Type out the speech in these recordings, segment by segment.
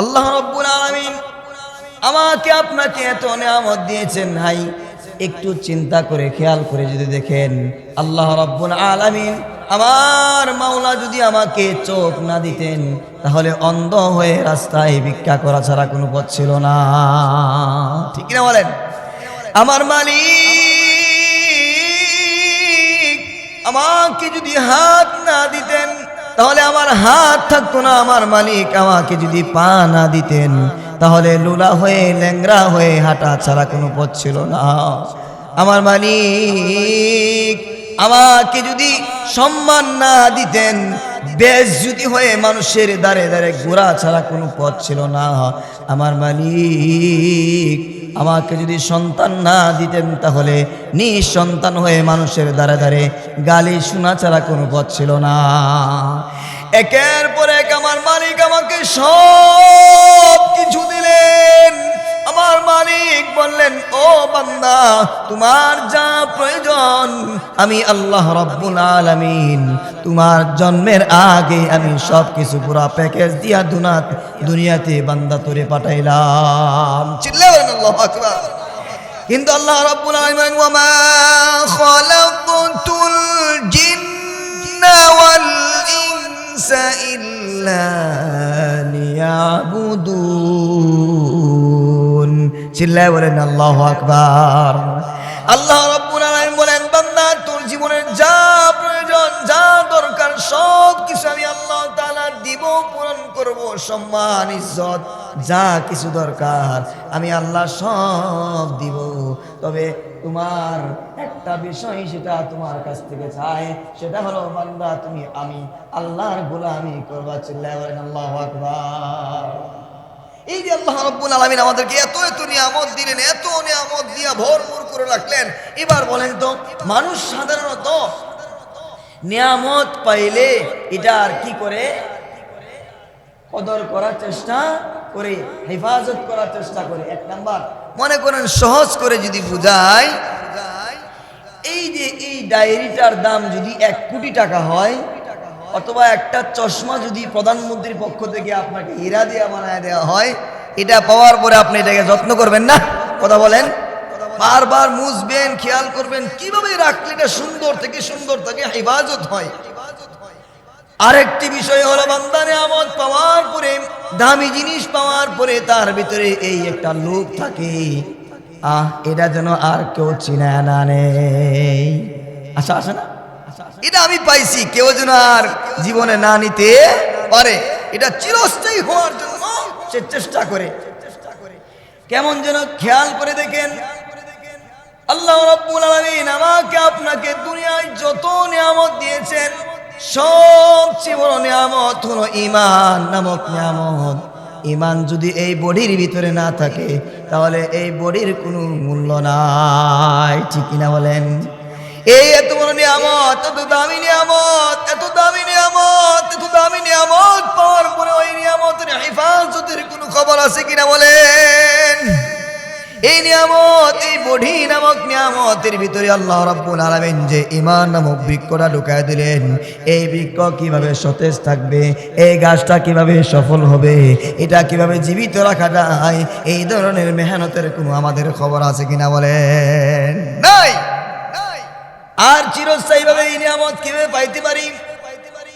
আল্লাহ রাব্বুল আলামিন আমাকে আপনাকে এত নিয়ামত দিয়েছেন ভাই, একটু চিন্তা করে খেয়াল করে যদি দেখেন, আল্লাহ রাব্বুল আলামিন আমার মাওলা যদি আমাকে চোখ না দিতেন তাহলে অন্ধ হয়ে রাস্তায় ভিক্ষা করা ছাড়া কোনো পথ ছিল না। ঠিক না বলেন? আমার মালিক আমাকে যদি হাত না দিতেন তাহলে আমার হাত থাকতো না। আমার মালিক আমাকে যদি পা না দিতেন তাহলে লুলা হয়ে ল্যাংড়া হয়ে হাঁটা ছাড়া কোনো পথ ছিল না। আমার মালিক আমাকে যদি সম্মান না দিতেন, বেইজ্জতি হয়ে মানুষের দ্বারে দ্বারে ঘোরা ছাড়া কোনো পথ ছিল না। আমার মালিক আমাকে যদি সন্তান না দিতেন তাহলে নিঃসন্তান হয়ে মানুষের দ্বারে দ্বারে গালি শোনা ছাড়া কোনো পথ ছিল না। একের পর এক আমার মালিক আমাকে সব কিছু দিলেন। আমার মালিক বললেন, ও বান্দা, তোমার যা প্রয়োজন আমি আল্লাহ রাব্বুল আলামিন তোমার জন্মের আগে আমি সব কিছু পুরো প্যাকেজ দিয়া দুনিয়াতে বান্দা তোরে পাঠাইলাম। চিল্লাও আল্লাহু আকবার। কিন্তু আল্লাহ রাব্বুল আলামিন ওয়া মা খালাকতুল জিন্না ওয়াল ইনসা ইল্লা লিয়াবুদুন। চিল্লায় বলেন আল্লাহু আকবার। আল্লাহ রাব্বুল আলামিন বলেন, বান্দা তোর জীবনের যা প্রয়োজন যা দরকার সব কিছু আমি আল্লাহ তাআলা দিব, পূরণ করব। সম্মান ইজ্জত যা কিছু দরকার আমি আল্লাহ সব দিব। তবে তোমার একটা বিষয় সেটা তোমার কাছ থেকে চাই, সেটা হলো বান্দা তুমি আমি আল্লাহর গোলামি করবা। চিল্লায় বলেন আল্লাহু আকবার। এই যে আল্লাহ রাব্বুল আলামিন আমাদেরকে এত এত নিয়ামত দিলেন, এত নিয়ামত দিয়া ভরপুর করে রাখলেন। এবার বলেন তো, মানুষ সাধারণত নিয়ামত পাইলে এটা আর কি করে? কদর করার চেষ্টা করে, হেফাজত করার চেষ্টা করে। এক নাম্বার, মনে করেন সহজ করে যদি বুঝাই, এই যে এই ডায়েরিটার দাম যদি 1 কোটি টাকা হয়, অথবা একটা চশমা যদি প্রধানমন্ত্রীর পক্ষ থেকে আপনাকে হীরা দিয়ে বানায় দেওয়া হয়, এটা পাওয়ার পরে আপনি এটাকে যত্ন করবেন না? কথা বলেন। বারবার মুছবেন, খেয়াল করবেন কিভাবে রাখলে এটা সুন্দর থেকে সুন্দর থাকে, হেফাজত হয়। আরেকটি বিষয় হলো, বান্দা নিয়ামত পাওয়ার পরে, দামি জিনিস পাওয়ার পরে তার ভিতরে এই একটা লোভ থাকে, এটা যেন আর কেউ চিনায় না নেই। আশা আসে না? এটা আমি পাইছি, কেউ যেন আর জীবনে না নিতে পারে। এটা চিরস্থায়ী হওয়ার জন্য সে চেষ্টা করে। কেমন যেন খেয়াল করে দেখেন, আল্লাহ রাব্বুল আলামিন আমাকে আপনাকে দুনিয়ায় যত নিয়ামত দিয়েছেন, সবচেয়ে বড় নিয়ামত হলো ঈমান নামক নিয়ামত। ঈমান যদি এই বডির ভিতরে না থাকে তাহলে এই বডির কোনো মূল্য নাই। ঠিক কিনা বলেন? এই এত বড় নিয়ামত, এত দামি নিয়ামত, এত দামি নিয়ামত, এত দামি নিয়ামত পাওয়ার পরে ওই নিয়ামতের হেফাজতের কোনো খবর আছে কিনা বলেন? এই নিয়ামত, এই বডি নামক নিয়ামতের ভিতরে আল্লাহ রাব্বুল আলামিন যে ঈমান নামক বৃক্ষটা ঢুকায় দিলেন, এই বৃক্ষ কিভাবে সতেজ থাকবে, এই গাছটা কিভাবে সফল হবে, এটা কিভাবে জীবিত রাখা যায়, এই ধরনের মেহনতের কোনো আমাদের খবর আছে কিনা বলেন? নাই। আর চিরস্থায়ীভাবে এই নিয়ামত কিভাবে পাইতে পারি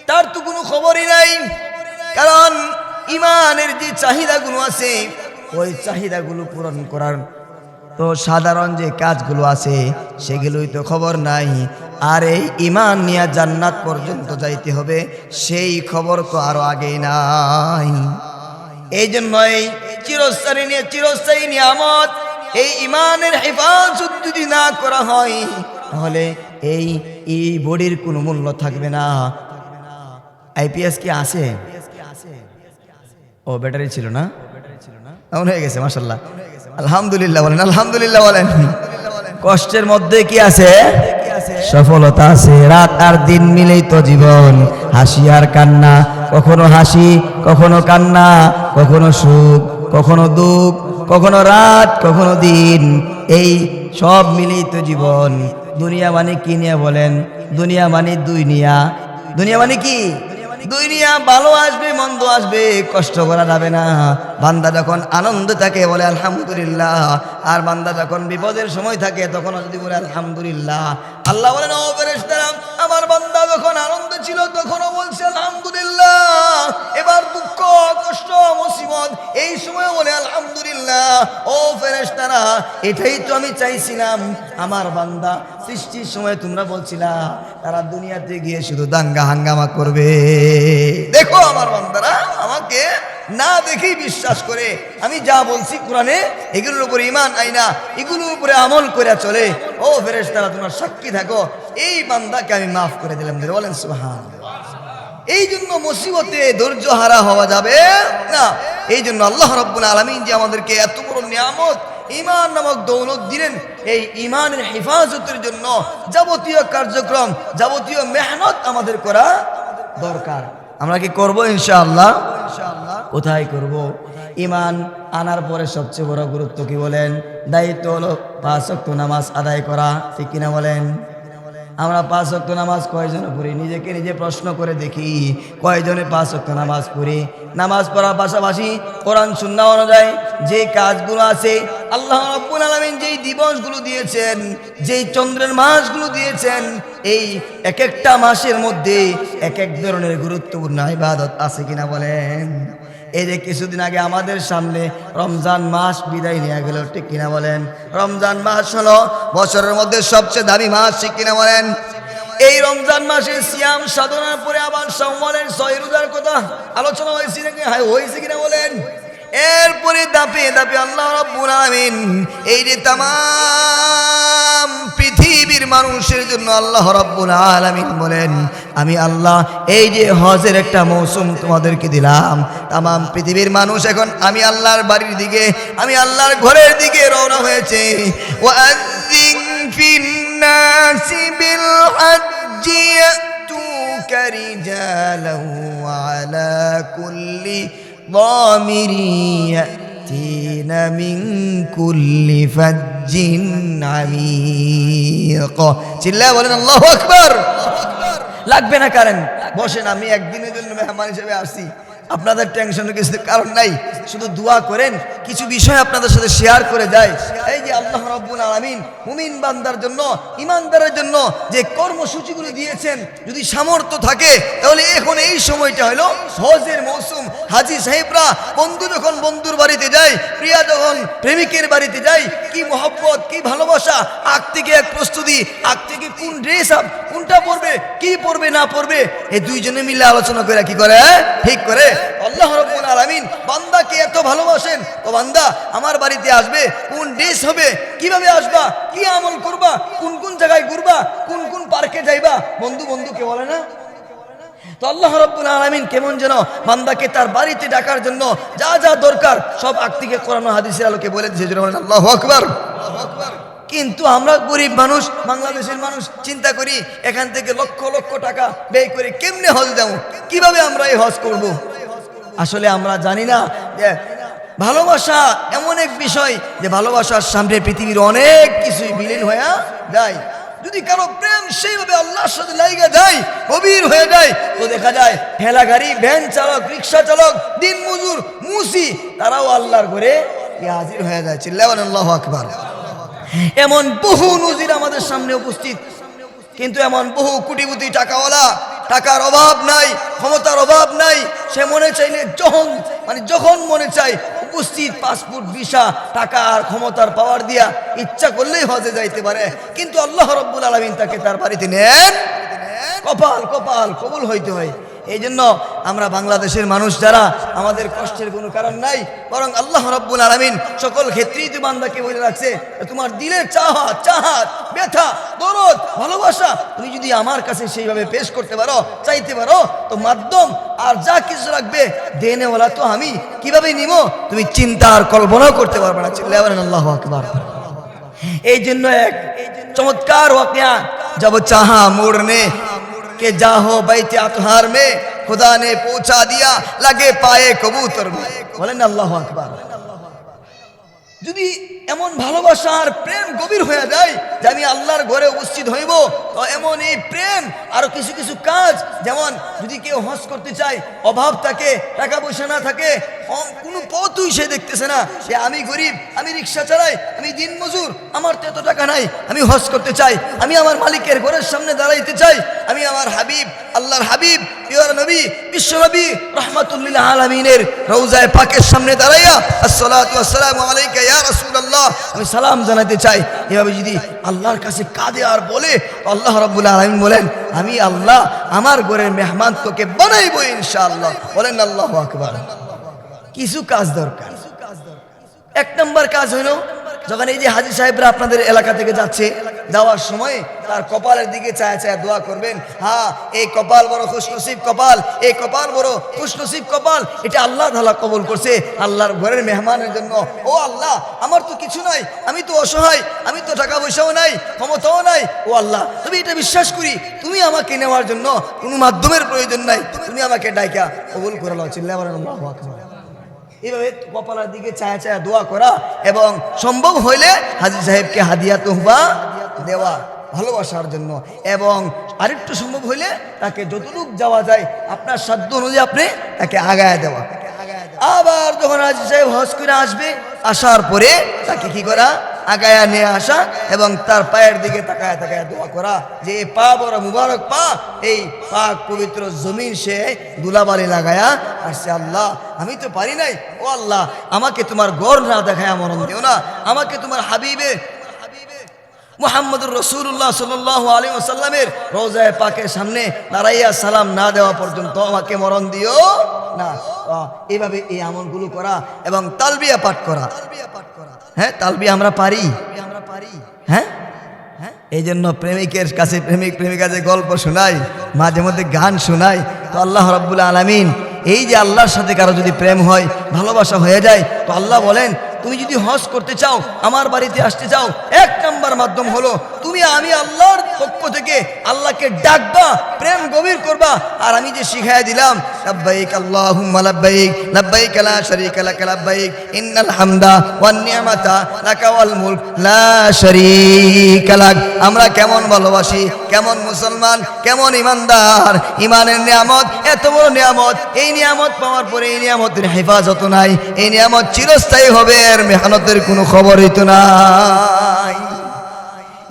তার তো কোনো খবরই নাই। কারণ ঈমানের যে চাহিদাগুলো আছে, ওই চাহিদাগুলো পূরণ করার তো সাধারণ যে কাজগুলো আছে সেগুলোই তো খবর নাই। আর এই ঈমান নিয়ে জান্নাত পর্যন্ত যাইতে হবে, সেই খবর তো আরো আগেই নাই। এই জন্যই চিরস্থায়ী নিয়ামত এই ঈমানের হেফাজত যদি না করা হয় তাহলে এই বডির কোনো মূল্য থাকবে না। আইপিএস কি আছে? ও ব্যাটারি ছিল না, এমন হয়ে গেছে। মাশাআল্লাহ, আলহামদুলিল্লাহ বলেন, আলহামদুলিল্লাহ বলেন। কষ্টের মধ্যে কি আছে? সফলতা আছে। রাত আর দিন মিলেই তো জীবন, হাসি আর কান্না। কখনো হাসি, কখনো কান্না, কখনো সুখ, কখনো দুঃখ, কখনো রাত, কখনো দিন, এই সব মিলেই তো জীবন। দুনিয়া মানে কি নিয়ে বলেন? দুনিয়া মানে দুনিয়া। দুনিয়া মানে কি? দুনিয়া ভালো আসবে মন্দ আসবে, কষ্ট করা যাবে না। বান্দা যখন আনন্দ থাকে বলে আলহামদুলিল্লাহ, আর বান্দা যখন বিপদের সময় থাকে তখন যদি বলে আলহামদুলিল্লাহ। আল্লাহ বলেন ও ফেরেশতারা, আমার বান্দা যখন আনন্দ ছিল তখনও বলছে আলহামদুলিল্লাহ, এবার দুঃখ কষ্ট মুসিবত এই সময় বলে আলহামদুলিল্লাহ। ও ফেরেশতারা, এটাই তো আমি চাইছিলাম। আমার বান্দা সৃষ্টির সময় তোমরা বলছিলা তারা দুনিয়াতে গিয়ে শুধু দাঙ্গা হাঙ্গামা করবে। দেখো আমার বান্দারা আমাকে না দেখেই বিশ্বাস করে, আমি যা বলছি কোরআনে এগুলোর উপরে ঈমান আইনা এগুলোর উপরে আমল করে চলে। ও ফেরেশতারা, তোমরা সাক্ষী থাকো, এই বান্দাকে আমি মাফ করে দিলাম। বলেন সুবহানাল্লাহ। এই জন্য মুসিবতে ধৈর্য হারা হওয়া যাবে না। এই জন্য আল্লাহ রাব্বুল আলামিন যে আমাদেরকে এত বড় নিয়ামত ঈমান নামক দৌলত দিলেন, এই ঈমানের হেফাজতের জন্য যাবতীয় কার্যক্রম যাবতীয় মেহনত আমাদের করা দরকার। আমরা কি করব ইনশাআল্লাহ? কোথায় করব? ঈমান আনার পরে সবচেয়ে বড় গুরুত্ব কি বলেন? দায়িত্ব হলো 5 ওয়াক্ত নামাজ আদায় করা, ঠিক কিনা বলেন? আমরা 5 ওয়াক্ত নামাজ কয়জন পড়ি? নিজেকে নিজে প্রশ্ন করে দেখি, কয়জনে 5 ওয়াক্ত নামাজ পড়ি? নামাজ পড়ার পাশাপাশি কোরআন সুন্নাহ অনুযায়ী যে কাজগুলো আছে, আল্লাহ রাব্বুল আলামিন যেই দিবসগুলো দিয়েছেন, যেই চন্দ্রের মাসগুলো দিয়েছেন, এই এক একটা মাসের মধ্যে এক এক ধরনের গুরুত্বপূর্ণ ইবাদত আছে কিনা বলেন? এই যে কিছুদিন আগে আমাদের সামনে রমজান মাস বিদায় নিয়ে গেল, ঠিক কিনা বলেন? রমজান মাস হলো বছরের মধ্যে সবচেয়ে দামি মাস, ঠিক কিনা বলেন? এই রমজান মাসে সিয়াম সাধনার পরে আবার শাওয়ালের 6 রোজার কথা আলোচনা হয়েছে নাকি? হয়েছে কিনা বলেন? এরপরে দাপে দাপে আল্লাহ রাব্বুল আলামিন এই যে তামাম পৃথিবীর মানুষের জন্য আল্লাহ রাব্বুল আলামিন বলেন, আমি আল্লাহ এই যে হজের একটা মৌসুম তোমাদেরকে দিলাম। তামাম পৃথিবীর মানুষ এখন আমি আল্লাহর বাড়ির দিকে, আমি আল্লাহর ঘরের দিকে রওনা হয়েছে। ওয়াযিন ফিন্নাসি বিল হজ্জি ইয়াতুকা রিজালান ওয়া আলা কুল্লি ضامر يأتين من كل فج عميق। চিল্লায় বলেন আল্লাহু আকবার। লাগবে না কারেন্ট, বসেন, আমি একদিনের জন্য মেহমান হিসেবে আসছি, আপনাদের টেনশনের কিছু কারণ নাই। শুধু দোয়া করেন, কিছু বিষয় আপনাদের সাথে শেয়ার করে যায়। এই যে আল্লাহ রাব্বুল আলামিন মুমিন বান্দার জন্য, ঈমানদারের জন্য যে কর্মসূচিগুলো দিয়েছেন, যদি সামর্থ্য থাকে তাহলে এখন এই সময়টা হলো হজের মৌসুম। হাজী সাহেবরা বন্ধু যখন বন্ধুর বাড়িতে যায়, প্রিয়া যখন প্রেমিকের বাড়িতে যায়, কি মহব্বত, কি ভালোবাসা, আগ থেকে এক প্রস্তুতি, আগ থেকে কোন ড্রেস আপ কোনটা পরবে, কি পরবে না পরবে, এই দুইজনে মিলে আলোচনা করে কি করে, ঠিক করে। আল্লাহ রাব্বুল আলামিন বান্দাকে এত ভালোবাসেন, ও বান্দা আমার বাড়িতে আসবে, কোন ড্রেস হবে, কিভাবে আসবা, কি আমল করবা, কোন কোন জায়গায় ঘুরবা, কোন কোন পার্কে যাইবা, বন্ধু বন্ধুকে বলে না? তো আল্লাহ রাব্বুল আলামিন কেমন যেন বান্দাকে তার বাড়িতে ডাকার জন্য যা যা দরকার সব আগ থেকে কোরআন ও হাদিসের আলোকে বলে দিয়েছে। আল্লাহু আকবার। কিন্তু আমরা গরিব মানুষ, বাংলাদেশের মানুষ চিন্তা করি এখান থেকে লক্ষ লক্ষ টাকা ব্যয় করে কেমনে হজ যাবো, কিভাবে আমরা এই হজ করব। আসলে আমরা জানি না যে ভালোবাসা এমন এক বিষয় যে ভালোবাসার সামনে পৃথিবীর অনেক কিছুই বিলীন হয়ে যায়। যদি কারো প্রেম সেইভাবে আল্লাহর সাথে লাগা যায়, গভীর হয়ে যায়, তো দেখা যায় ঠেলা গাড়ি, ভ্যান চালক, রিক্সা চালক, দিন মজুর, মুসি, তারাও আল্লাহর ঘরে হাজির হয়ে যায়। চিল্লাবেন আল্লাহু আকবার। এমন বহু নজির আমাদের সামনে উপস্থিত, কিন্তু এমন বহু কোটিপতি টাকাওয়ালা, টাকার অভাব নাই, ক্ষমতার অভাব নাই, সে মনে চাইলে যখন মনে চায় উপস্থিত, পাসপোর্ট, ভিসা, টাকা আর ক্ষমতার পাওয়ার দিয়া ইচ্ছা করলেই হজে যাইতে পারে। কিন্তু আল্লাহ রাব্বুল আলামিন তাকে তার বাড়িতে নেন, কপাল কপাল কবুল হইতে হয়। এই জন্য আমরা বাংলাদেশের মানুষ যারা, আমাদের কষ্টের কোনো কারণ নাই, বরং আল্লাহ রাব্বুল আলামিন সকল ক্ষেত্রেই তো বান্দাকে বলে রাখছে, তোমার দিলের চাহাত, ব্যথা, দরদ, ভালোবাসা তুমি যদি আমার কাছে সেইভাবে পেশ করতে পারো, চাইতে পারো, তো মাধ্যম আর যা কিছু লাগবে দেনেওয়ালা তো আমি, কিভাবে নিব তুমি চিন্তা আর কল্পনাও করতে পারবে না। চিল্লাবেন আল্লাহু আকবার। এই জন্য এক চমৎকার ওয়াকিয়া, जब चाहा मुड़ने के जाहो बैते अतहार में खुदा ने पहुंचा दिया लगे पाए कबूतर में। बोलें अल्लाहु अकबर। যদি এমন ভালোবাসা আর প্রেম গভীর হয়ে যায় যে আমি আল্লাহর ঘরে উপস্থিত হইব, তো এমন এই প্রেম আরো কিছু কিছু কাজ, যেমন যদি কেউ হজ করতে চায়, অভাব থাকে, টাকা পয়সা না থাকে, কোনো পথই সে দেখতেছে না, যে আমি গরিব, আমি রিক্সা চালাই, আমি দিনমজুর, আমার তো এত টাকা নাই, আমি হজ করতে চাই, আমি আমার মালিকের ঘরের সামনে দাঁড়াইতে চাই, আমি আমার হাবিব, আল্লাহর হাবিব, প্রিয় নবী, বিশ্বনবী রাহমাতুল আলামিনের রওজায়ে পাকের সামনে দাঁড়াইয়া আসসালাতু ওয়াসসালামু আলাইকা ইয়া রাসূলুল্লাহ আমি সালাম জানাতে চাই। এভাবে যদি আল্লাহর কাছে কাঁদে আর বলে, আল্লাহ রাব্বুল আলামিন বলেন আমি আল্লাহ আমার ঘরের মেহমান তোকে বানাইবো ইনশাআল্লাহ। বলেন আল্লাহু আকবার। কিছু কাজ দরকার। এক নম্বর কাজ হলো, যখন এই যে হাজী সাহেবরা আপনাদের এলাকা থেকে যাচ্ছে, যাওয়ার সময় তার কপালের দিকে চায় চায় দোয়া করবেন, হ্যাঁ এই কপাল বড় খুশনসিব কপাল, এই কপাল বড় খুশনসিব কপাল, এটা আল্লাহ তাআলা কবুল করছে আল্লাহর ঘরের মেহমানের জন্য। ও আল্লাহ, আমার তো কিছু নাই, আমি তো অসহায়, আমি তো টাকা পয়সাও নাই, ক্ষমতাও নাই, ও আল্লাহ তুমি এটা বিশ্বাস করি, তুমি আমাকে নেওয়ার জন্য কোনো মাধ্যমের প্রয়োজন নাই, তুমি আমাকে ডাইকা কবুল করে নাও। চিল্লায়া বলেন আল্লাহু আকবার। এইভাবে কপালের দিকে চায়া চায়া দোয়া করা, এবং সম্ভব হইলে হাজী সাহেবকে হাদিয়া তোহফা দেওয়া ভালোবাসার জন্য, এবং আরেকটু সম্ভব হইলে তাকে যতটুক যাওয়া যায় আপনার সাধ্য অনুযায়ী আপনি তাকে আগায় দেওয়া। আবার যখন হাজী সাহেব হজ করে আসবে, আসার পরে তাকে কি করা, আগায়া নিয়ে আসা, এবং তার পায়ের দিকে তাকায় তাকায় দোয়া করা যে এই পা বড় মুবারক পা, এই পাক পবিত্র জমিন সে দুলাবালি লাগায়া আসছে, আল্লাহ আমি তো পারি নাই, ও আল্লাহ আমাকে তোমার গড় না দেখায় মরণ দিও না, আমাকে তোমার হাবিবে মুহাম্মদুর রাসূলুল্লাহ সাল্লাল্লাহু আলাইহি ওয়াসাল্লামের রওজায়ে পাকের সামনে দাঁড়াইয়া সালাম না দেওয়া পর্যন্ত আমাকে মরণ দিও না। এইভাবে এই আমলগুলো করা এবং তালবিয়া পাঠ করা। হ্যাঁ, তালবিয়া আমরা পারি, হ্যাঁ, এই জন্য প্রেমিকের কাছে প্রেমিক প্রেমিকাদের গল্প শোনাই, মাঝে মধ্যে গান শোনাই। তো আল্লাহ রাব্বুল আলামিন, এই যে আল্লাহর সাথে কারো যদি প্রেম হয়, ভালোবাসা হয়ে যায়, তো আল্লাহ বলেন তুমি যদি হজ করতে চাও, আমার বাড়িতে আসতে চাও, এক নাম্বার মাধ্যম হলো তুমি আমি আল্লাহর পক্ষ থেকে আল্লাহকে ডাকবা, প্রেম গভীর করবা, আর আমি যে শিখাইয়া দিলাম লাব্বাইক আল্লাহুম্মা লাব্বাইক লাব্বাইক লা শারীকা লাক লাব্বাইক ইন্নাল হামদা ওয়ান নি'মাতা লাকা ওয়াল মুলক লা শারীকা লাক। আমরা কেমন ভালোবাসি, কেমন মুসলমান, কেমন ইমানদার, ইমানের নিয়ামত এত বড় নিয়ামত, এই নিয়ামত পাওয়ার পরে এই নিয়ামতের হেফাজত নাই, এই নিয়ামত চিরস্থায়ী হবে, এর মেহনতের কোনো খবরই তো নাই।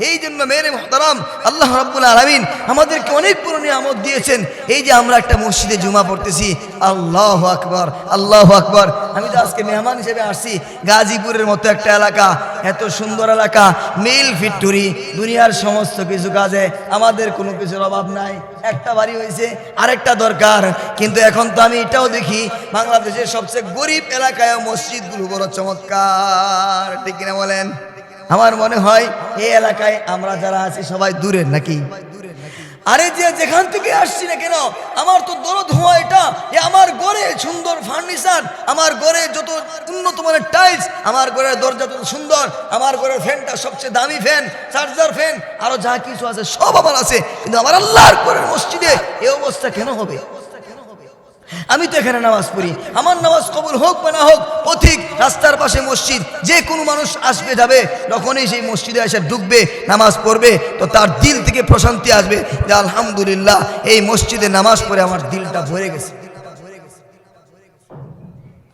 এই জন্য মেরে মুহতারাম, আল্লাহ রাব্বুল আলামিন আমাদেরকে অনেক বড় নিয়ামত দিয়েছেন। এই যে আমরা একটা মসজিদে জুমা পড়তেছি, আল্লাহু আকবার আল্লাহু আকবার। আমি তো আজকে মেহমান হিসেবে আসছি গাজীপুরের মতো একটা এলাকা, এত সুন্দর এলাকা, মিল ফ্যাক্টরি, দুনিয়ার সমস্ত কিছু কাজে আমাদের কোনো কিছুর অভাব নাই। একটা বাড়ি হয়েছে, আরেকটা দরকার, কিন্তু এখন তো আমি এটাও দেখি বাংলাদেশের সবচেয়ে গরিব এলাকায় মসজিদগুলো বড় চমৎকার, ঠিক কিনা বলেন? আমার মনে হয় এই এলাকায় আমরা যারা আছি সবাই দূরের নাকি? আরে যে যেখান থেকে আসছি না কেন, আমার তো দরদ হওয়া এটা, আমার ঘরে সুন্দর ফার্নিচার, আমার ঘরে যত উন্নত মানের টাইলস, আমার ঘরের দরজা যত সুন্দর, আমার ঘরের ফ্যানটা সবচেয়ে দামি ফ্যান, চার্জার ফ্যান, আরো যা কিছু আছে সব আমার আছে, কিন্তু আমার আল্লাহর ঘরের মসজিদে এই অবস্থা কেন হবে? আমি তো এখানে নামাজ পড়ি, আমার নামাজ কবুল হোক বা না হোক, পথিক রাস্তার পাশে মসজিদ, যে কোনো মানুষ আসবে যাবে, যখনই সেই মসজিদে এসে ঢুকবে, নামাজ পড়বে, তো তার দিল থেকে প্রশান্তি আসবে যে আলহামদুলিল্লাহ এই মসজিদে নামাজ পড়ে আমার দিলটা ভরে গেছে।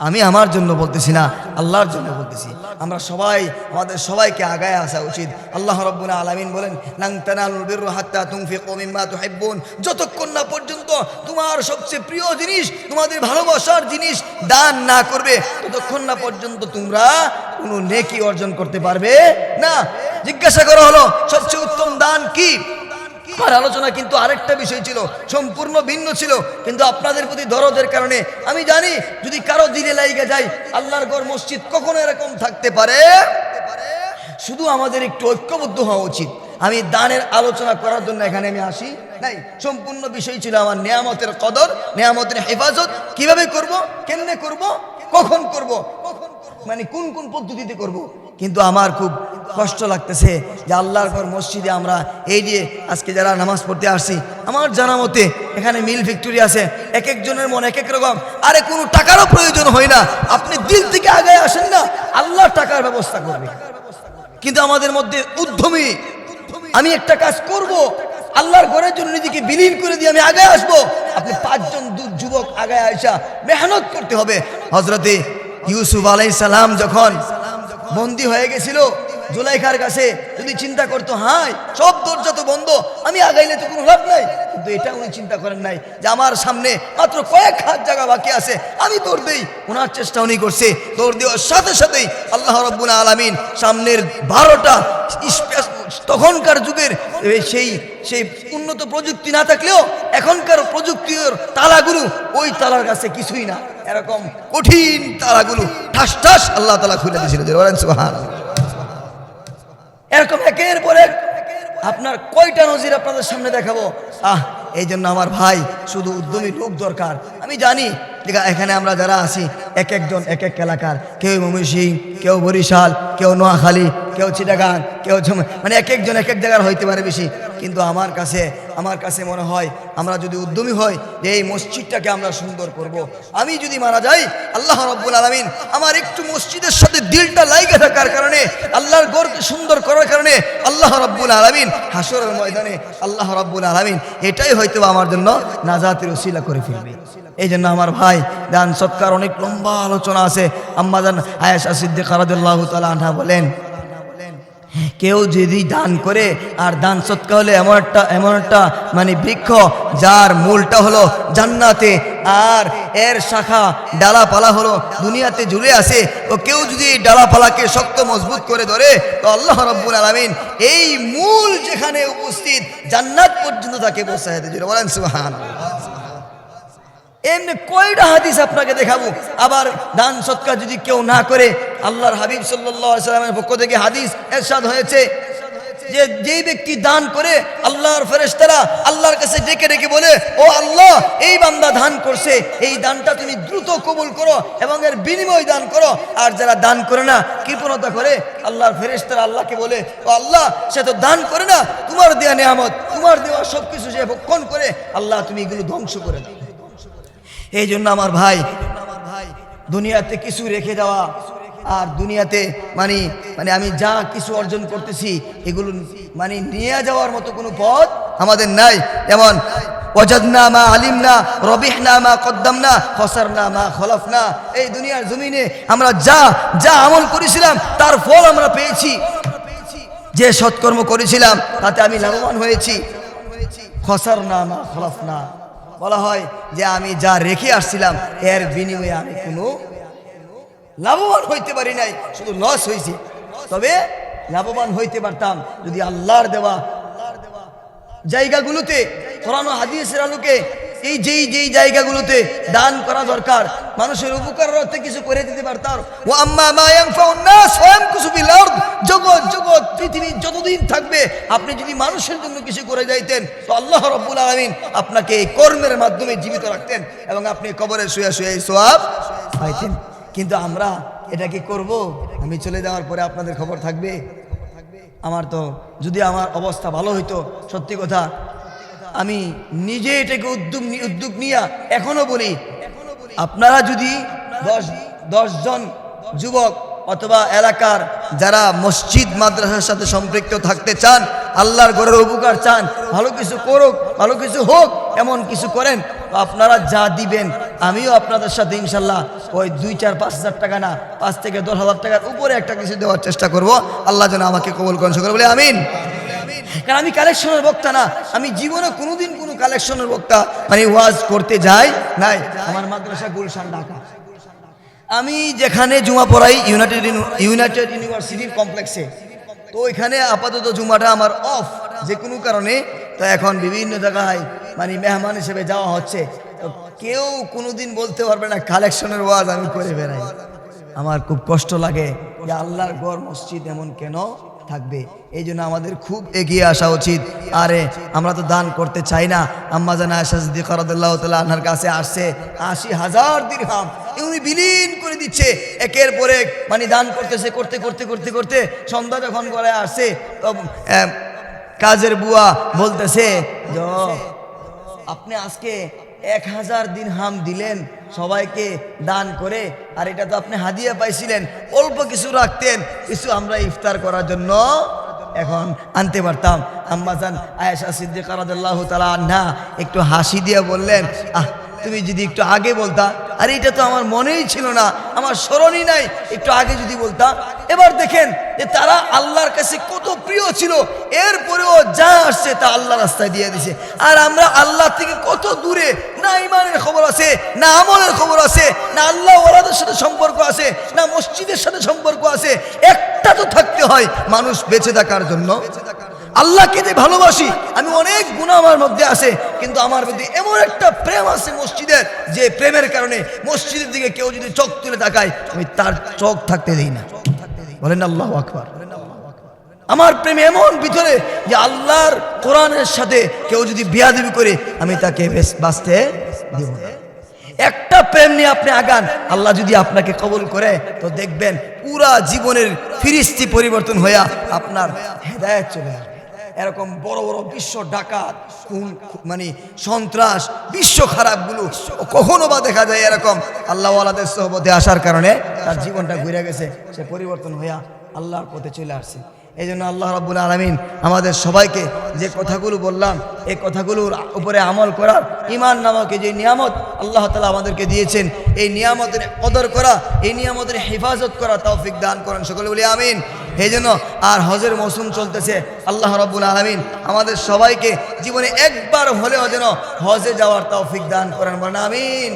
আমি আমার জন্য বলতেছি না, আল্লাহর জন্য বলতেছি। আমরা সবাই, আমাদের সবাইকে আগায় আসা উচিত। আল্লাহ রাব্বুল আলামিন বলেন লান তানালুল বিররা হাত্তা তুনফিকু মিম্মা তুহিব্বুন, যতক্ষণ না পর্যন্ত তোমার সবচেয়ে প্রিয় জিনিস, তোমাদের ভালোবাসার জিনিস দান না করবে, ততক্ষণ না পর্যন্ত তোমরা কোনো নেকি অর্জন করতে পারবে না। জিজ্ঞাসা করা হলো সবচেয়ে উত্তম দান কি? আমার আলোচনা কিন্তু আরেকটা বিষয় ছিল, সম্পূর্ণ ভিন্ন ছিল, কিন্তু আপনাদের প্রতি দরদের কারণে আমি জানি যদি কারো দিলে লাইগা যায়, আল্লাহর ঘর মসজিদ কখনো এরকম থাকতে পারে। শুধু আমাদের একটু ঐক্যবদ্ধ হওয়া উচিত। আমি দানের আলোচনা করার জন্য এখানে আমি আসি নাই, সম্পূর্ণ বিষয় ছিল আমার নিয়ামতের কদর, নিয়ামতের হেফাজত কিভাবে করব, কেমনে করব, কখন করব, মানে কোন কোন পদ্ধতিতে করব, কিন্তু আমার খুব কষ্ট লাগতেছে যে আল্লাহর ঘর মসজিদে আমরা এই যে আজকে যারা নামাজ পড়তে আসছি, আমার জানা মতে এখানে মিল ফ্যাক্টরি আছে, এক একজনের মন এক এক রকম। আরে কোনো টাকারও প্রয়োজন হয় না, আপনি দিল থেকে আগে আসেন না, আল্লাহ টাকার ব্যবস্থা করবে। কিন্তু আমাদের মধ্যে উদ্যমী, আমি একটা কাজ করব, আল্লাহর ঘরের জন্য নিজেকে বিলীন করে দিয়ে আমি আগে আসবো। আপনি 5 জন যুবক আগে আসা মেহনত করতে হবে। হযরতে ইউসুফ আলাইহিস সালাম যখন বন্দী হয়ে গেছিল জুলাইখার কাছে, যদি চিন্তা করতো হাই সব দরজা তো বন্ধ, আমি আগাইলে তো কোনো লাভ নাই, কিন্তু এটা উনি চিন্তা করেন নাই যে আমার সামনে মাত্র কয়েক হাত জায়গা বাকি আছে, আমি দৌড় দেই। ওনার চেষ্টা উনি করছে, দৌড় দেওয়ার সাথে সাথেই আল্লাহ রাব্বুল আলামিন সামনের 12টা তখনকার যুগের সেই উন্নত প্রযুক্তি না থাকলেও এখনকার প্রযুক্তির তালাগুলো ওই তালার কাছে কিছুই না, এরকম কঠিন তালাগুলো ঠাস ঠাস আল্লাহ তাআলা খুলে দিয়েছিল। সুবহানাল্লাহ। এরকম একের পর এক আপনার কয়টা নজির আপনাদের সামনে দেখাবো। এই জন্য আমার ভাই শুধু উদ্যমী লোক দরকার। আমি জানি এখানে আমরা যারা আছি এক একজন এক এক এলাকার, কেউ ময়মনসিংহ, কেউ বরিশাল, কেউ নোয়াখালী, কেউ চিটাগাং, কেউ মানে এক একজন এক এক জায়গার হইতে পারে বেশি। কিন্তু আমার কাছে মনে হয় আমরা যদি উদ্যমী হই যে এই মসজিদটাকে আমরা সুন্দর করব। আমি যদি মারা যাই, আল্লাহ রাব্বুল আলামিন আমার একটু মসজিদের সাথে দিলটা লাইগা থাকার কারণে, আল্লাহর ঘরকে সুন্দর করার কারণে আল্লাহ রাব্বুল আলামিন হাসরের ময়দানে আল্লাহ রাব্বুল আলামিন এটাই হয়তো আমার জন্য নাজাতের ওসিলা করে ফেলবে। এই জন্য আমার ভাই দান সৎকার অনেক লম্বা আলোচনা আছে। আম্মা জান আয়েশা সিদ্দিকা রাদিয়াল্লাহু তাআলা আনহা বলেন, কেউ যদি দান করে, আর দান সৎকার হলে এমন একটা মানে বৃক্ষ যার মূলটা হলো জান্নাতে আর এর শাখা ডালাপালা হলো দুনিয়াতে জুড়ে আছে, ও কেউ যদি এই ডালাপালাকে শক্ত মজবুত করে ধরে তো আল্লাহ রাব্বুল আলামিন এই মূল যেখানে উপস্থিত জান্নাত পর্যন্ত তাকে পৌঁছায় দেয়। বলেন সুবহানাল্লাহ। এমনি কয়টা হাদিস আপনাকে দেখাবো। আবার দান সৎকার যদি কেউ না করে, আল্লাহর হাবিব সাল্লাল্লাহু আলাইহি ওয়াসাল্লামের পক্ষ থেকে হাদিস ইরশাদ হয়েছে যে যেই ব্যক্তি দান করে আল্লাহর ফেরেশতারা আল্লাহর কাছে ডেকে ডেকে বলে, ও আল্লাহ এই বান্দা দান করছে, এই দানটা তুমি দ্রুত কবুল করো এবং এর বিনিময় দান করো। আর যারা দান করে না, কৃপণতা করে, আল্লাহর ফেরেশতারা আল্লাহকে বলে, ও আল্লাহ সে তো দান করে না, তোমার দেয়া নেয়ামত, তোমার দেওয়া সবকিছু সে ভক্ষণ করে, আল্লাহ তুমি এগুলো ধ্বংস করে দাও। এই জন্য আমার ভাই দুনিয়াতে কিছু রেখে যাওয়া, আর দুনিয়াতে মানে আমি যা কিছু অর্জন করতেছি এগুলো মানে নিয়ে যাওয়ার মতো কোনো পথ আমাদের নাই। যেমন ওয়াজাদনা মা আলিমনা রবিহনা মা কদ্দামনা খসারনা মা খলাফনা। এই দুনিয়ার জমিনে আমরা যা আমল করেছিলাম তার ফল আমরা পেয়েছি। যে সৎকর্ম করেছিলাম তাতে আমি লাভবান হয়েছি। খসারনা মা খলাফনা বলা হয় যে আমি যা রেখে আসছিলাম এর বিনিময়ে আমি কোনো লাভবান হইতে পারি নাই, শুধু লস হয়েছে। তবে লাভবান হইতে পারতাম যদি আল্লাহর দেওয়া জায়গাগুলোতে, কোরআন ও হাদিসের আলোকে এই যেই জায়গাগুলোতে দান করা দরকার, মানুষের উপকার অর্থে কিছু করে দিতে পারতাম। ও আম্মা মা ইয়ানফাউন নাস ওয়ায়ামকুসু ফিল আরদ, জগৎ পৃথিবী যতদিন থাকবে আপনি যদি মানুষের জন্য কিছু করে যাইতেন তো আল্লাহ রাব্বুল আলামিন আপনাকে এই কর্মের মাধ্যমে জীবিত রাখতেন এবং আপনি কবরে শুয়ে শুয়ে এই সওয়াব পাইতেন। কিন্তু আমরা এটা কি করব? আমি চলে যাওয়ার পরে আপনাদের খবর থাকবে? আমার তো যদি আমার অবস্থা ভালো হইতো, সত্যি কথা আমি নিজে এটাকে উদ্যোগ নিয়ে এখনো বলি, আপনারা যদি 10 জন যুবক অথবা এলাকার যারা মসজিদ মাদ্রাসার সাথে সম্পৃক্ত থাকতে চান, আল্লাহর ঘরের উপকার চান, ভালো কিছু করুক, ভালো কিছু হোক, এমন কিছু করেন, তো আপনারা যা দিবেন আমিও আপনাদের সাথে ইনশাল্লাহ ওই 2-4-5 হাজার টাকা না, 5 থেকে 10 হাজার টাকার উপরে একটা কিছু দেওয়ার চেষ্টা করব। আল্লাহ যেন আমাকে কবুল করেন, সকলে বলে আমিন। কারণ আমি কালেকশনের বক্তা না, আমি জীবনে কোনোদিন কোনো কালেকশনের বক্তা মানে ওয়াজ করতে যাই নাই। আমার মাদ্রাসা গুলশান ঢাকা, আমি যেখানে জুমা পড়াই ইউনাইটেড ইউনিভার্সিটির কমপ্লেক্সে, তো ওইখানে আপাতত জুমাটা আমার অফ যে কোনো কারণে, তো এখন বিভিন্ন জায়গায় মানে মেহমান হিসেবে যাওয়া হচ্ছে। তো কেউ কোনোদিন বলতে পারবে না কালেকশনের ওয়াজ আমি করে বেড়াই। আমার খুব কষ্ট লাগে যে আল্লাহর ঘর মসজিদ এমন কেন থাকবে। এই জন্য আমাদের খুব এগিয়ে আসা উচিত। আরে আমরা তো দান করতে চাই না। আম্মা জান আয়েশা সিদ্দিকা রাদিয়াল্লাহু তাআলা আনহার কাছে আসছে 80,000 দিরহাম, উনি বিলীন করে দিচ্ছে একের পর এক, মানে দান করতেছে, করতে করতে করতে করতে সন্ধ্যা যখন করে আসে কাজের বুয়া বলতেছে যে আপনি আজকে 1000 দিরহাম দিলেন সবাইকে দান করে, আর এটা তো আপনি হাদিয়া পাইছিলেন, অল্প কিছু রাখতেন, কিছু আমরা ইফতার করার জন্য এখন আনতে পারতাম। আম্মাজান আয়েশা সিদ্দিকা রাদিয়াল্লাহু তাআলা আনহা একটু হাসি দিয়ে বললেন, তুমি যদি একটু আগে বলতা, আরে এটা তো আমার মনেই ছিল না, আমার স্মরণই নাই, একটু আগে যদি বলতা। এবার দেখেন যে তারা আল্লাহর কাছে কত প্রিয় ছিল, এরপরেও যা আসছে তা আল্লাহ রাস্তায় দিয়ে দিছে। আর আমরা আল্লাহ থেকে কত দূরে, না ইমানের খবর আছে, না আমলের খবর আছে, না আল্লাহ ওয়ালাদের সাথে সম্পর্ক আছে, না মসজিদের সাথে সম্পর্ক আছে। একটা তো থাকতে হয় মানুষ বেঁচে থাকার জন্য। আল্লাহকে যে ভালোবাসি, আমি অনেক গুনাহ আমার মধ্যে আছে, কিন্তু আমার মধ্যে এমন একটা প্রেম আছে মসজিদের, যে প্রেমের কারণে মসজিদের দিকে কেউ যদি চোখ তুলে তাকায় আমি তার চোখ থাকতে দেই না। বলেন আল্লাহু আকবার। আমার প্রেম এমন ভিতরে যে আল্লাহর কোরআনের সাথে কেউ যদি বিয়াদবি করে আমি তাকে বাঁচতে দেব না। একটা প্রেম নিয়ে আপনি আগান, আল্লাহ যদি আপনাকে কবুল করে তো দেখবেন পুরা জীবনের ফিরিস্তি পরিবর্তন হইয়া আপনার হেদায়েত চলে আসবে। এরকম বড় বড় বিশ্ব ডাকাত, খুন, মানে সন্ত্রাস, বিশ্ব খারাপগুলো কখনো বা দেখা যায় এরকম আল্লাহওয়ালাদের সোহবতে আসার কারণে তার জীবনটা ঘুরে গেছে, সে পরিবর্তন হইয়া আল্লাহর পথে চলে আসছে। এই জন্য আল্লাহ রাব্বুল আলামিন আমাদের সবাইকে যে কথাগুলো বললাম, এই কথাগুলোর উপরে আমল করার, ঈমান নামক যে নিয়ামত আল্লাহ তাআলা আমাদেরকে দিয়েছেন, এই নিয়ামতের কদর করা, এই নিয়ামতের হেফাজত করা তৌফিক দান করেন, সকলে বলি আমিন। এই জন্য আর হজের মৌসুম চলতেছে, আল্লাহ রাব্বুল আলামিন আমাদের সবাইকে জীবনে একবার হলেও যেন হজে যাওয়ার তৌফিক দান করেন, বলেন আমিন।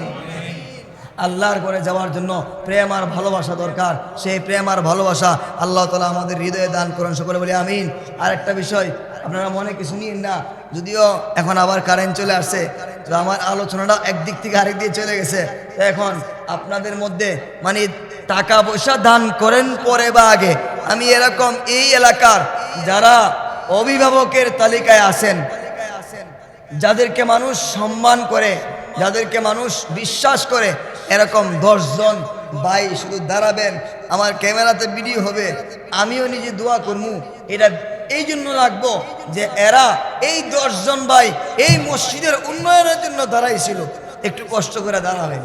আল্লাহর ঘরে যাওয়ার জন্য প্রেম আর ভালোবাসা দরকার, সেই প্রেম আর ভালোবাসা আল্লাহ তাআলা আমাদের হৃদয়ে দান করেন, সকলে বলি আমিন। আর একটা বিষয় আপনারা মনে কিছু নিন না, যদিও এখন আবার কারেন্ট চলে আসছে, তো আমার আলোচনাটা একদিক থেকে আরেক দিকে চলে গেছে। তো এখন আপনাদের মধ্যে মানে টাকা পয়সা দান করেন পরে বা আগে, আমি এরকম এই এলাকার যারা অভিভাবকের তালিকায় আছেন, যাদেরকে মানুষ সম্মান করে, যাদেরকে মানুষ বিশ্বাস করে, এরকম 10 জন ভাই শুধু দাঁড়াবেন, আমার ক্যামেরাতে ভিডিও হবে, আমিও নিজে দোয়া করবো। এটা এই জন্য রাখবো যে এরা এই 10 জন ভাই এই মসজিদের উন্নয়নের জন্য দাঁড়াইছিল, একটু কষ্ট করে দাঁড়াবেন।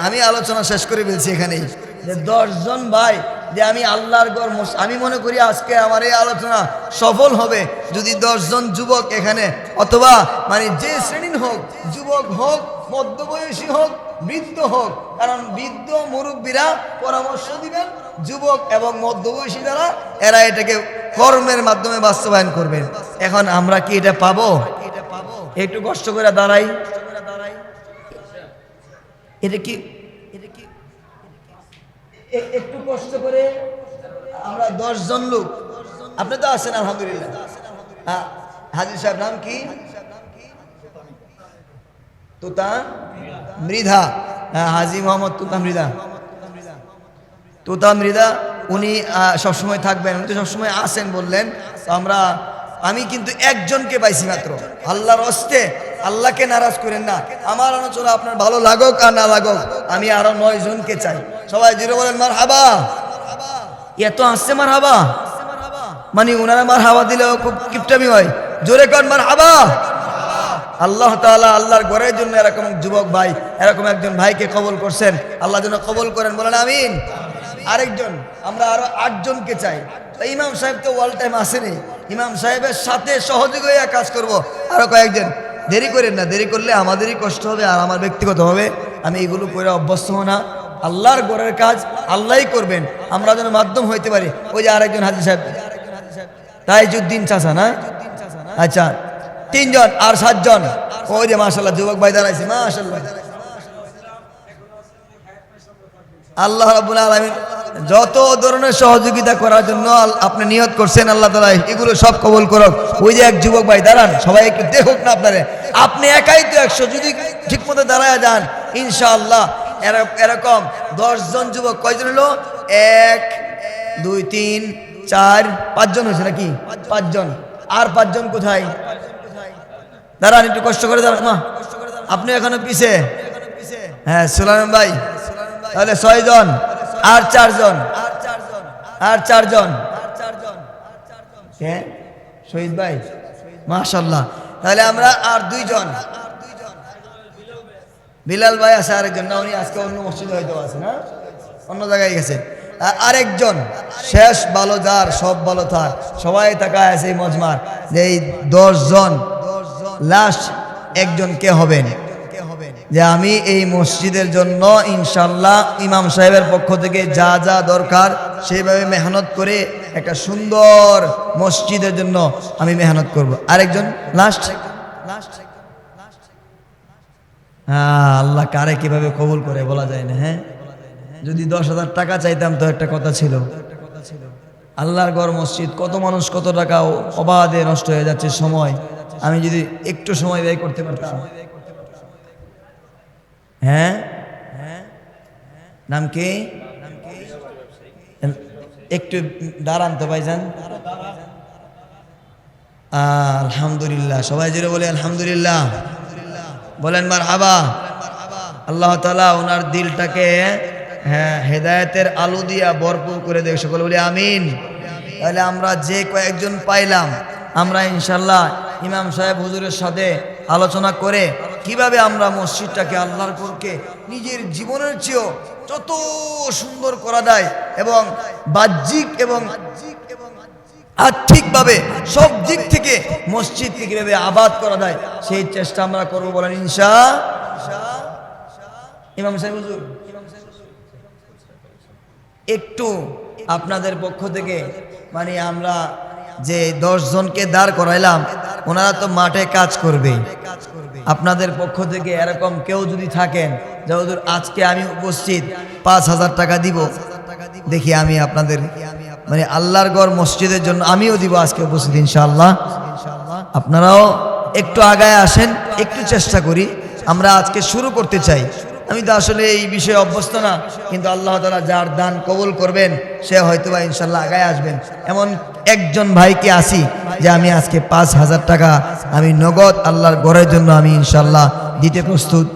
আমি আলোচনা শেষ করে ফেলছি এখানেই, যে 10 জন ভাই, যে আমি আল্লাহর ঘর, আমি মনে করি আজকে আমার এই আলোচনা সফল হবে যদি 10 জন যুবক এখানে, অথবা মানে যে শ্রেণীর হোক, যুবক হোক, মধ্যবয়সী হোক, বৃদ্ধ হোক, কারণ বৃদ্ধ মুরব্বীরা পরামর্শ দিবেন, যুবক এবং মধ্যবয়সী যারা, এরা এটাকে কর্মের মাধ্যমে বাস্তবায়ন করবেন। এখন আমরা কি এটা পাবো? একটু কষ্ট করে দাঁড়াই। এটা কি একটু কষ্ট করে আমরা 10 জন লোক, আপনি তো আছেন আলহামদুলিল্লাহ। হাজির সাহেব নাম কি? তুতা মৃধা, হাজি মোহাম্মদ তুতা মৃধা। তুতা মৃধা উনি সবসময় থাকবেন, উনি তো সবসময় আসেন বললেন। তো আমি কিন্তু একজনকে পাইছি মাত্র, আল্লাহর হস্তে, আল্লাহকে নারাজ করেন না, আমার আলোচনা আপনার ভালো লাগুক আর না লাগুক, আমি আরো 9 জনকে চাই। সবাই জুড়ে বলেন মারহাবা। এত আসছে মারহাবা, মানে ওনারা মারহাবা দিলেও খুব কিপটামি হয়, জোরে কর মারহাবা। আল্লাহ তাআলা আল্লাহর ঘরের জন্য এরকম যুবক ভাই, এরকম একজন ভাইকে কবুল করছেন, আল্লাহ যেন কবুল করেন, বলেন আমিন। আরেকজন, আমরা আরো 8 জনকে চাই। ইমাম সাহেব তো অল টাইম আসেনি, ইমাম সাহেবের সাথে সহযোগী হয়ে কাজ করব। আরো কয়েকজন, দেরি করেন না, দেরি করলে আমাদেরই কষ্ট হবে আর আমার ব্যক্তিগতভাবে আমি এগুলো করে অভ্যস্ত হব না। আল্লাহর ঘরের কাজ আল্লাহই করবেন, আমরা যেন মাধ্যম হইতে পারি। ওই যে আরেকজন হাজি সাহেব, তাইজউদ্দিন চাচা না? আচ্ছা, 3 জন আর 7 জন। ওই যে মাশাআল্লাহ যুবক ভাই দাঁড়াইছে, মাশাআল্লাহ। আল্লাহ রাব্বুল আলামিন যত ধরনের সহযোগিতা করার জন্য আপনি নিয়ত করছেন, আল্লাহ তাআলা এগুলো সব কবুল করুক। ওই যে এক যুবক ভাই দাঁড়ান, সবাই একটু দেখুক না আপনারে, আপনি একাই তো 100, যদি ঠিক মতো দাঁড়ায় যান ইনশাআল্লাহ এরকম 10 জন যুবক। কয়জন হলো? 1 2 3 4 5 জন হয়েছে নাকি? 5 জন। আর 5 জন কোথায়? দাঁড়ান, একটু কষ্ট করে দাঁড়ান। মা আপনি এখনো পিছে, হ্যাঁ সুলাইমান ভাই, তাহলে 6 জন, আর 4 জন, আর 4 জন। হ্যাঁ শহীদ ভাই, মাশাআল্লাহ। তাহলে আমরা আর 2 জন, বিলাল ভাই আছে আরেকজন, না উনি আজকে অন্য মসজিদে হয়তো আছে, না অন্য জায়গায় গেছে। আর আরেকজন শেষ ভালো যার, সব ভালো থাক, সবাই তাকায় আছে এই মজমার, যে এই 10 জন লাস্ট একজন কে হবেন, যে আমি এই মসজিদের জন্য ইনশাল্লাহ ইমাম সাহেবের পক্ষ থেকে যা যা দরকার সেইভাবে মেহনত করে একটা সুন্দর মসজিদের জন্য আমি মেহনত করব। আরেকজন লাস্ট। হ্যাঁ, আল্লাহ কারে কিভাবে কবুল করে বলা যায় না। হ্যাঁ, যদি 10,000 টাকা চাইতাম তো একটা কথা ছিল। আল্লাহর ঘর মসজিদ, কত মানুষ কত টাকা অবাধে নষ্ট হয়ে যাচ্ছে সময়, আমি যদি একটু সময় ব্যয় করতে পারতাম। হ্যাঁ, নাম কি? একটু দাঁড়ান তো ভাইজান। আলহামদুলিল্লাহ, সবাই জুড়ে বলে আলহামদুলিল্লাহ, বলেন মারহাবা। আল্লাহ তাআলা ওনার দিলটাকে হেদায়েতের আলো দিয়া ভরপুর করে দেয়, সকলে বলি আমিন। তাহলে আমরা যে কয়েকজন পাইলাম, আমরা ইনশাল্লাহ ইমাম সাহেব হুজুরের সাথে আলোচনা করে কিভাবে আমরা মসজিদটাকে আল্লাহর ঘরকে নিজের জীবনের চেয়েও যত সুন্দর করা যায় এবং বাহ্যিক এবং আর্থিকভাবে সব দিক থেকে মসজিদকে কিভাবে আবাদ করা যায় সেই চেষ্টা আমরা করবো, বলেন ইনশাআল্লাহ। ইমাম সাহেব হুজুর, একটু আপনাদের পক্ষ থেকে, মানে আমরা যে 10 জনকে দাঁড় করাইলাম, ওনারা তো মাঠে কাজ করবে, আপনাদের পক্ষ থেকে এরকম কেউ যদি থাকেন যে হুজুর আজকে আমি উপস্থিত 5,000 টাকা দিব, দেখি আমি আপনাদের মানে আল্লাহর ঘর মসজিদের জন্য আমিও দিব আজকে উপস্থিত ইনশাআল্লাহ। আপনারাও একটু আগায় আসেন, একটু চেষ্টা করি, আমরা আজকে শুরু করতে চাই। আমি তো আসলে এই বিষয়ে অভ্যস্ত না, কিন্তু আল্লাহ তাআলা যার দান কবুল করবেন সে হয়তোবা ইনশাআল্লাহ আগায় আসবেন। এমন একজন ভাইকে আসি যে আমি আজকে 5,000 টাকা আমি নগদ আল্লাহর ঘরের জন্য আমি ইনশাআল্লাহ দিতে প্রস্তুত।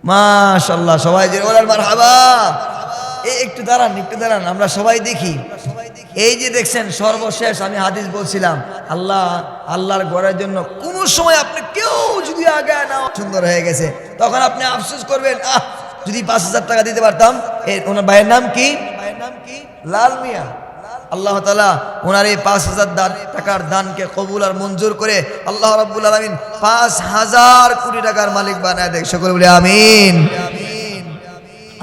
মাশাআল্লাহ, সবাই যে বলেন মারহাবা। একটু দাঁড়ান, একটু দাঁড়ান, আমরা সবাই দেখি। এই যে দেখছেন সর্বশেষ আমি হাদিস বলছিলাম, আল্লাহর ঘরের জন্য কোন সময় আপনি কেউ যদি আগে না সুন্দর হয়ে গেছে, তখন আপনি আফসোস করবেন, যদি 5,000 টাকা দিতে পারতাম। ওনার ভাইয়ের নাম কি? লাল মিয়া। আল্লাহ তাআলা ওনার এই 5,000 টাকার দানকে কবুল আর মঞ্জুর করে আল্লাহ রাব্বুল আলামিন 5,000 কোটি টাকার মালিক বানায় দেখ, সকলে বলে আমিন।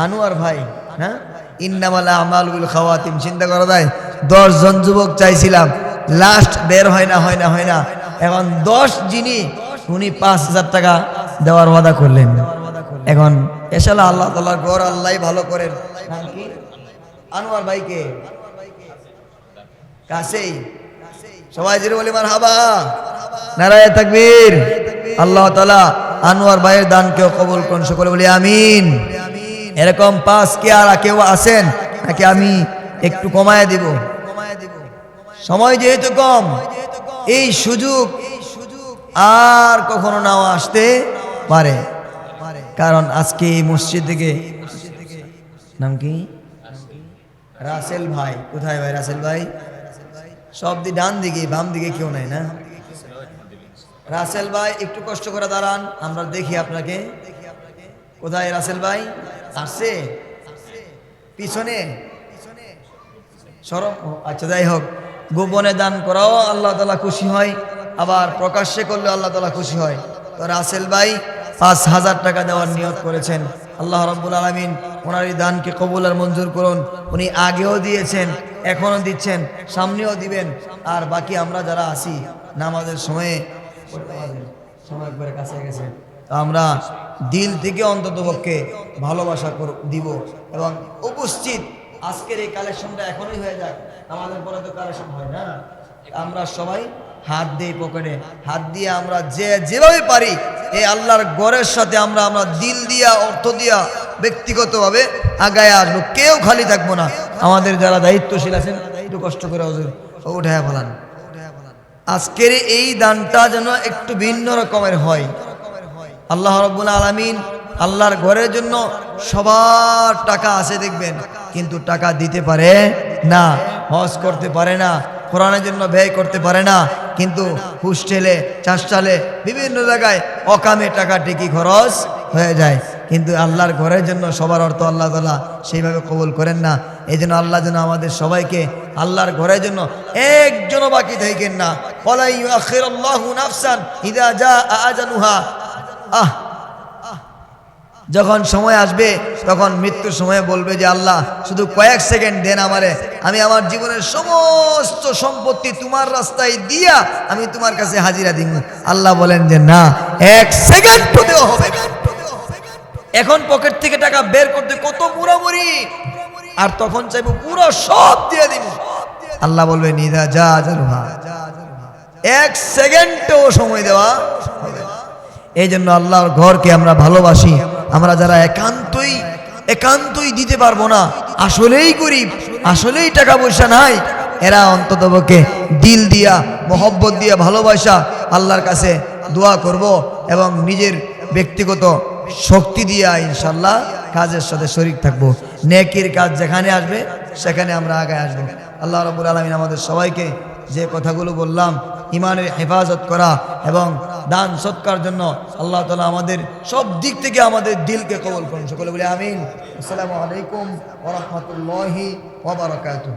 আনোয়ার ভাই, হ্যাঁ, ইন্নামাল আমালু বিল খাওয়াতিম, চিন্তা করা যায় 10 জন যুবক চাইছিলাম, লাস্ট বের হয় না। এখন 10 যিনি উনি 5,000 টাকা দেওয়ার ওয়াদা করলেন। এখন এশালা আল্লাহ তাআলার ঘর আল্লাহই ভালো করেন। নাম কি? আনোয়ার ভাইকে কাছেই, সবাই জেনে বলি মারহাবা, নারায়ে তাকবীর। আল্লাহ তাআলা আনোয়ার ভাইয়ের দানকেও কবুল করুন, সকলে বলি আমিন। এরকম 5 কে আর কেউ আছেন নাকি? আমি একটু কমায় দিব, সময় যেহেতু কম, এই সুযোগ আর কখনো নাও আসতে পারে, কারণ আজকে এই মসজিদ থেকে, নাম কি? রাসেল ভাই। কোথায় ভাই রাসেল ভাই? সব ডান দিকে, বাম দিকে কেউ নাই না? রাসেল ভাই একটু কষ্ট করে দাঁড়ান, আমরা দেখি আপনাকে। কোথায় রাসেল ভাই? আসছে পিছনে সরম। আচ্ছা, যাই হোক, গোপনে দান করাও আল্লাহ তাআলা খুশি হয়, আবার প্রকাশ্যে করলে আল্লাহ তাআলা খুশি হয়। তো রাসেল ভাই 5,000 টাকা দেওয়ার নিয়ত করেছেন। আল্লাহ রাব্বুল আলামিন ওনার এই দানকে কবুল আর মঞ্জুর করুন। উনি আগেও দিয়েছেন, এখনো দিচ্ছেন, সামনেও দিবেন। আর বাকি আমরা যারা আছি নামাজের সময়ে কাছে গেছে, আমরা দিল থেকে অন্ততপক্ষে ভালোবাসা দিব এবং উপস্থিত আজকের এই কালেকশনটা এখনই হয়ে যাক, আমাদের পরে তো কালেকশন হয় না। আমরা সবাই হাত দিয়ে পকেটে হাত দিয়ে আমরা যেভাবে পারি এই আল্লাহর ঘরের সাথে আমরা দিল দিয়া, অর্থ দিয়া, ব্যক্তিগতভাবে আগায় আসবো, কেউ খালি থাকবো না। আমাদের যারা দায়িত্বশীল আছেন একটু কষ্ট করে হুজুর উঠায়া ফেলান। আজকের এই দানটা যেন একটু ভিন্ন রকমের হয়। আল্লাহ রাব্বুল আলামিন আল্লাহর ঘরের জন্য সবার টাকা আছে দেখবেন, কিন্তু টাকা দিতে পারে না, হজ করতে পারে না, কোরআনের জন্য ব্যয় করতে পারে না, কিন্তু হোস্টেলে চাষালে বিভিন্ন জায়গায় অকামে টাকা টিকি খরচ হয়ে যায়। কিন্তু আল্লাহর ঘরের জন্য সবার অর্থ আল্লাহ তাআলা সেইভাবে কবুল করেন না। এই জন্য আল্লাহ যেন আমাদের সবাইকে আল্লাহর ঘরের জন্য একজনও বাকি থাকেন না। ওয়ালা ইউআখিরুল্লাহু নাফসান ইযা জাআ আজালুহা। যখন সময় আসবে তখন মৃত্যুর সময় বলবে যে আল্লাহ শুধু কয়েক সেকেন্ড দেন আমারে, আমি আমার জীবনের সমস্ত সম্পত্তি তোমার রাস্তায় দিয়া আমি তোমার কাছে হাজিরা দিব। আল্লাহ বলেন যে না, এক সেকেন্ড দেওয়া হবে না। এখন পকেট থেকে টাকা বের করতে কত মুড়ামুড়ি, আর তখন চাইবো পুরো সব দিয়ে দিব। আল্লাহ বলবে নিদা যা আজালুহা, এক সেকেন্ডও সময় দেওয়া হবে না। এই জন্য আল্লাহর ঘরকে আমরা ভালোবাসি। আমরা যারা একান্তই দিতে পারবো না, আসলেই গরিব, আসলেই টাকা পয়সা নাই, এরা অন্ততপক্ষে দিল দিয়া মহব্বত দিয়া ভালোবাসা আল্লাহর কাছে দোয়া করব এবং নিজের ব্যক্তিগত শক্তি দিয়া ইনশাল্লাহ কাজের সাথে শরীক থাকবো। নেকির কাজ যেখানে আসবে সেখানে আমরা আগে আসবো। আল্লাহ রাব্বুল আলামিন আমাদের সবাইকে যে কথাগুলো বললাম ইমানের হেফাজত করা এবং দান সৎকার জন্য আল্লাহ তাআলা আমাদের সব দিক থেকে আমাদের দিলকে কবুল করুন। সকলে বলি আমিন। আসসালামু আলাইকুম ওয়া রাহমাতুল্লাহি ওয়া বারাকাতুহু।